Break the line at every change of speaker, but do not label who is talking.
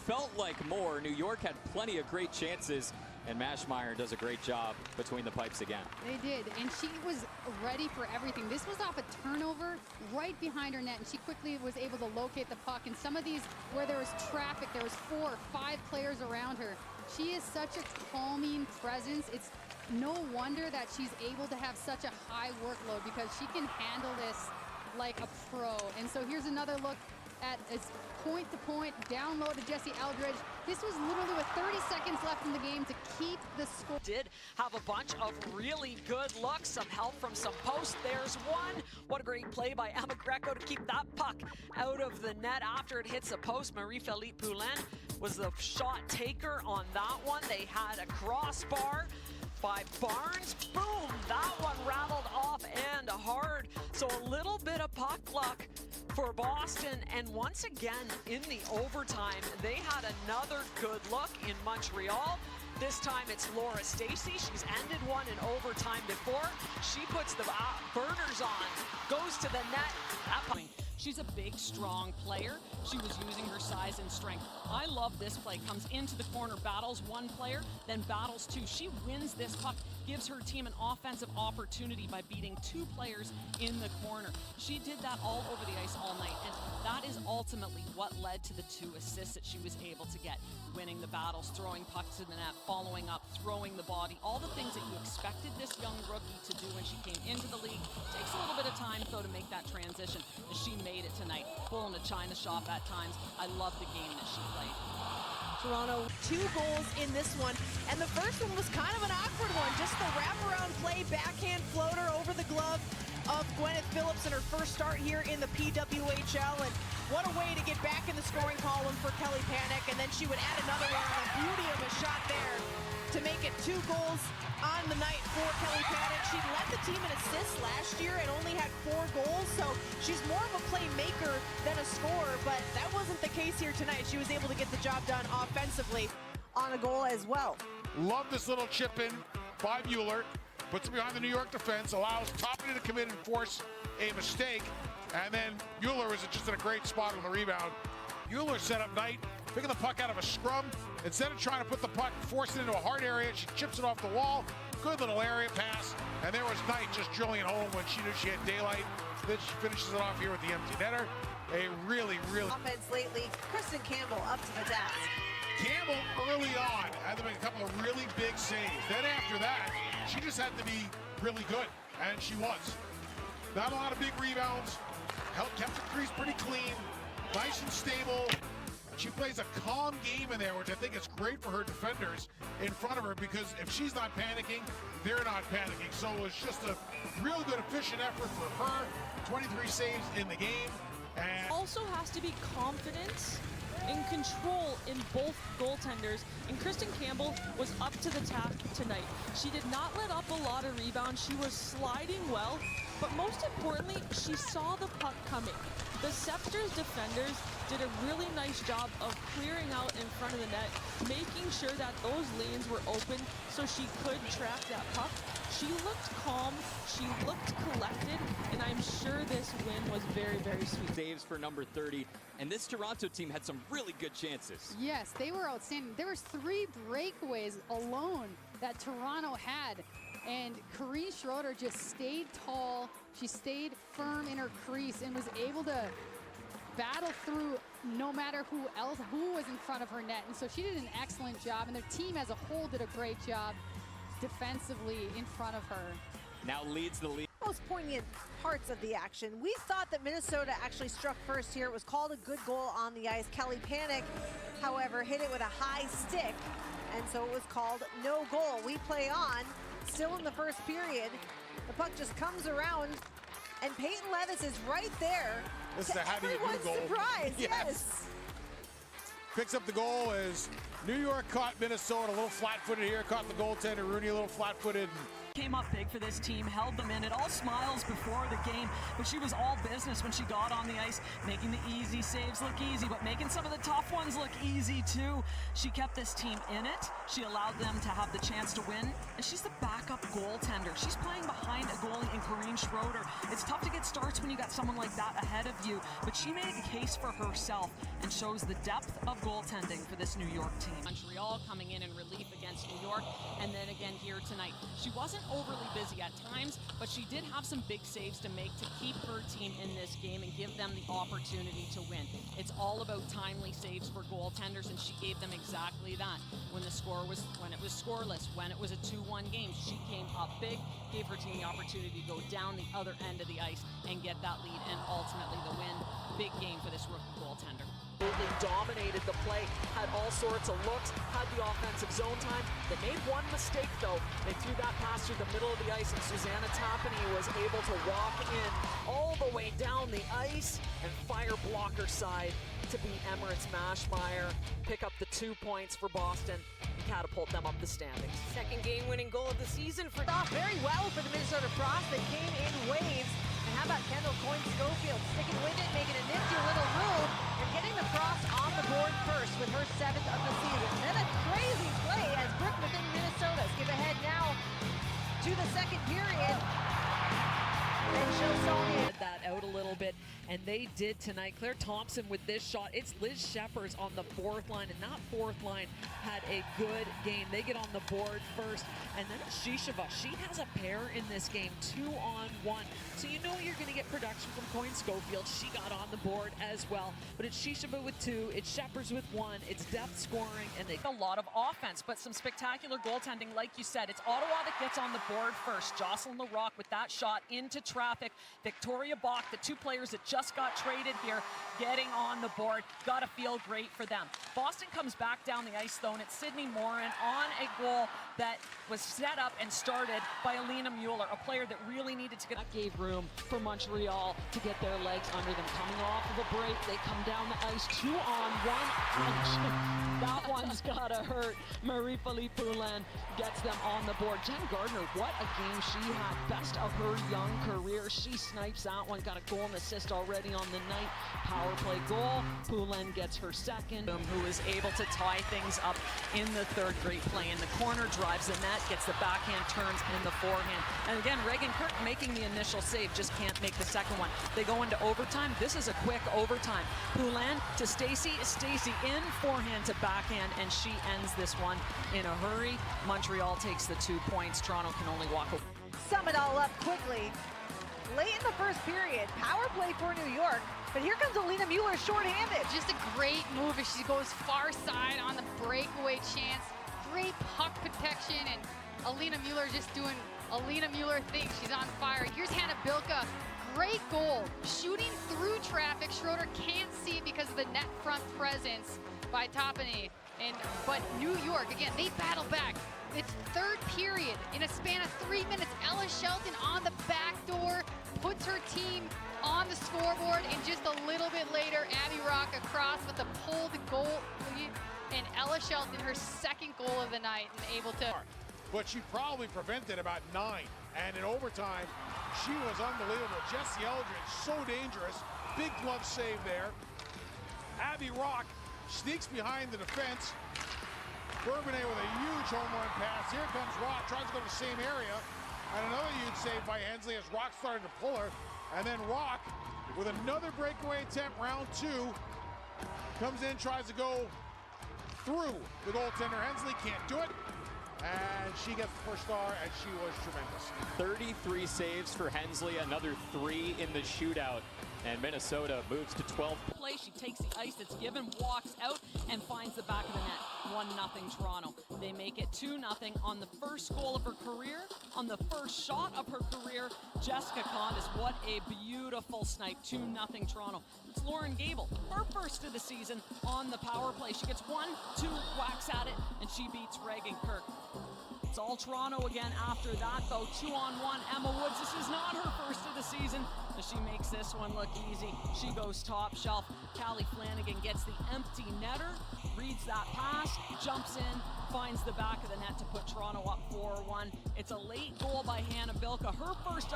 felt like more. New York had plenty of great chances, and Maschmeyer does a great job between the pipes again.
They did, and she was ready for everything. This was off a turnover right behind her net, and she quickly was able to locate the puck. And some of these, where there was traffic, there was 4 or 5 players around her. She is such a calming presence. It's no wonder that she's able to have such a high workload, because she can handle this like a pro. And so here's another look at its point-to-point, down low to Jesse Eldridge. This was literally with 30 seconds left in the game to keep the score.
Did have a bunch of really good looks, some help from some posts. There's one. What a great play by Emma Greco to keep that puck out of the net after it hits a post. Marie-Philippe Poulin was the shot taker on that one. They had a crossbar by Barnes. Boom! That one rattled off and hard. So a little bit of puck luck for Boston, and once again in the overtime they had another good look in Montreal. This time it's Laura Stacey. She's ended one in overtime before. She puts the burners on, goes to the net. That point.
She's a big, strong player. She was using her size and strength. I love this play. Comes into the corner, battles one player, then battles 2. She wins this puck, gives her team an offensive opportunity by beating 2 players in the corner. She did that all over the ice all night, and that is ultimately what led to the 2 assists that she was able to get. Winning the battles, throwing pucks in the net, following up, throwing the body, all the things that you expected this young rookie to do when she came into the league. Takes a little bit of time, though, to make that transition. She made it tonight, pulling a China shop at times. I love the game that she played.
Toronto, 2 goals in this one, and the first one was kind of an awkward one. Just the wraparound play, backhand floater over the glove of Gwyneth Phillips in her first start here in the PWHL, and what a way to get back in the scoring column for Kelly Panic. And then she would add another one, a beauty of a shot there to make it 2 goals on the night for Kelly Panic. She led the team in assists last year and only had 4 goals, so she's more of a playmaker than a scorer, but that wasn't the case here tonight. She was able to get the job done offensively on a goal as well.
Love this little chip in by Mueller. Puts it behind the New York defense, allows Toppany to come in and force a mistake, and then Mueller is just in a great spot on the rebound. Mueller set up Knight, picking the puck out of a scrum. Instead of trying to put the puck, force it into a hard area, she chips it off the wall. Good little area pass, and there was Knight just drilling it home when she knew she had daylight. Then she finishes it off here with the empty netter. A really
offense lately. Kristen Campbell up to the task.
Campbell early on had to make a couple of really big saves. Then after that, she just had to be really good, and she was. Not a lot of big rebounds. Kept the crease pretty clean, nice and stable. She plays a calm game in there, which I think is great for her defenders in front of her, because if she's not panicking, they're not panicking. So it was just a real good, efficient effort for her. 23 saves in the game. And
also has to be confidence and control in both goaltenders, and Kristen Campbell was up to the task tonight. She did not let up a lot of rebounds. She was sliding well, but most importantly, she saw the puck coming. The Sceptres defenders did a really nice job of clearing out in front of the net, making sure that those lanes were open so she could track that puck. She looked calm, she looked collected, and I'm sure this win was very, very sweet.
Saves for number 30, and this Toronto team had some really good chances.
Yes, they were outstanding. There was 3 breakaways alone that Toronto had, and Corrine Schroeder just stayed tall. She stayed firm in her crease and was able to battle through no matter who was in front of her net. And so she did an excellent job, and their team as a whole did a great job defensively in front of her.
Now leads the league.
Most poignant parts of the action. We thought that Minnesota actually struck first here. It was called a good goal on the ice. Kelly Panic, however, hit it with a high stick, and so it was called no goal. We play on, still in the first period. The puck just comes around, and Peyton Levis is right there.
This is a how-do-you-do goal.
Surprise, yes.
Picks up the goal as New York caught Minnesota a little flat-footed here, caught the goaltender Rooney a little flat-footed.
Came up big for this team, held them in. It all smiles before the game, but she was all business when she got on the ice, making the easy saves look easy, but making some of the tough ones look easy too. She kept this team in it. She allowed them to have the chance to win, and she's the backup goaltender. She's playing behind a goalie in Kareem Schroeder. It's tough to get starts when you got someone like that ahead of you, but she made a case for herself and shows the depth of goaltending for this New York team. Montreal coming in relief against New York, and then again here tonight. She wasn't overly busy at times, but she did have some big saves to make to keep her team in this game and give them the opportunity to win. It's all about timely saves for goaltenders, and she gave them exactly that. When it was scoreless, when it was a 2-1 game, she came up big, gave her team the opportunity to go down the other end of the ice and get that lead and ultimately the win. Big game for this rookie goaltender.
Dominated the play, had all sorts of looks, had the offensive zone time. They made one mistake though. They threw that pass through the middle of the ice, and Susanna Tapani was able to walk in all the way down the ice and fire blocker side to beat Emirates Mashmeyer, pick up the 2 points for Boston, and catapult them up the standings.
Second game-winning goal of the season for off very well for the Minnesota Frost. They came in waves. And how about Kendall Coyne-Schofield sticking with it, making a nifty little move, and getting the Frost on the board first with her 7th of the season. And then a crazy play as Brooke within Minnesota skip ahead now to the second period. And show Sonia
That out a little bit, and they did tonight. Claire Thompson with this shot. It's Liz Sheppers on the 4th line, and that 4th line had a good game. They get on the board first, and then it's Shishova. She has a pair in this game, 2-on-1. So you know you're going to get production from Coyne-Schofield. She got on the board as well, but it's Shishova with 2, it's Sheppers with 1, it's depth scoring, and they
A lot of offense, but some spectacular goaltending. Like you said, it's Ottawa that gets on the board first. Jocelyn Larocque with that shot into traffic. Victoria Bach, the 2 players that just got traded here, getting on the board. Gotta feel great for them. Boston comes back down the ice though, and it's Sydney Morin on a goal that was set up and started by Alina Mueller, a player that really needed to get.
That gave room for Montreal to get their legs under them. Coming off of a break, they come down the ice 2-on-1. That one's gotta hurt. Marie-Philippe Poulin gets them on the board. Jen Gardner, what a game she had. Best of her young career. She snipes that one. Got a goal and assist already on the night. Power play goal. Poulin gets her 2nd.
who is able to tie things up in the 3rd. Great play in the corner, drives the net, gets the backhand turns in the forehand. And again, Reagan Kirk making the initial save, just can't make the second one. They go into overtime. This is a quick overtime. Poulin to Stacy. Stacy in forehand to backhand, and she ends this one in a hurry. Montreal takes the 2 points. Toronto can only walk away.
sum it all up quickly. Late in the first period, power play for New York, but here comes Alina Mueller shorthanded.
Just a great move as she goes far side on the breakaway chance. Great puck protection, and Alina Mueller just doing Alina Mueller things. She's on fire. Here's Hannah Bilka. Great goal. Shooting through traffic. Schroeder can't see it because of the net front presence by Tapani. But New York, again, they battle back. It's 3rd period. In a span of 3 minutes, Ella Shelton on the back door puts her team on the scoreboard, and just a little bit later, Abby Rock across with the pulled goal, and Ella Shelton, her 2nd goal of the night, and able to.
But she probably prevented about 9. And in overtime, she was unbelievable. Jessie Eldridge, so dangerous. Big glove save there. Abby Rock sneaks behind the defense. Bourbonnais with a huge home run pass. Here comes Rock, tries to go to the same area. And another huge save by Hensley as Rock started to pull her. And then Rock, with another breakaway attempt, round 2, comes in, tries to go through the goaltender. Hensley can't do it. And she gets the first star, and she was tremendous.
33 saves for Hensley, another 3 in the shootout. And Minnesota moves to 12.
Play, she takes the ice that's given, walks out, and finds the back of the net. 1-0 Toronto. They make it 2-0 on the first goal of her career, on the first shot of her career. Jessica Condas, what a beautiful snipe. 2-0 Toronto. It's Lauren Gable, her first of the season on the power play. She gets 1-2 whacks at it, and she beats Reagan Kirk. It's all Toronto again after that, though. 2-on-1. Emma Woods, this is not her first of the season. She makes this one look easy. She goes top shelf. Callie Flanagan gets the empty netter, reads that pass, jumps in, finds the back of the net to put Toronto up 4-1. It's a late goal by Hannah Bilka. Her first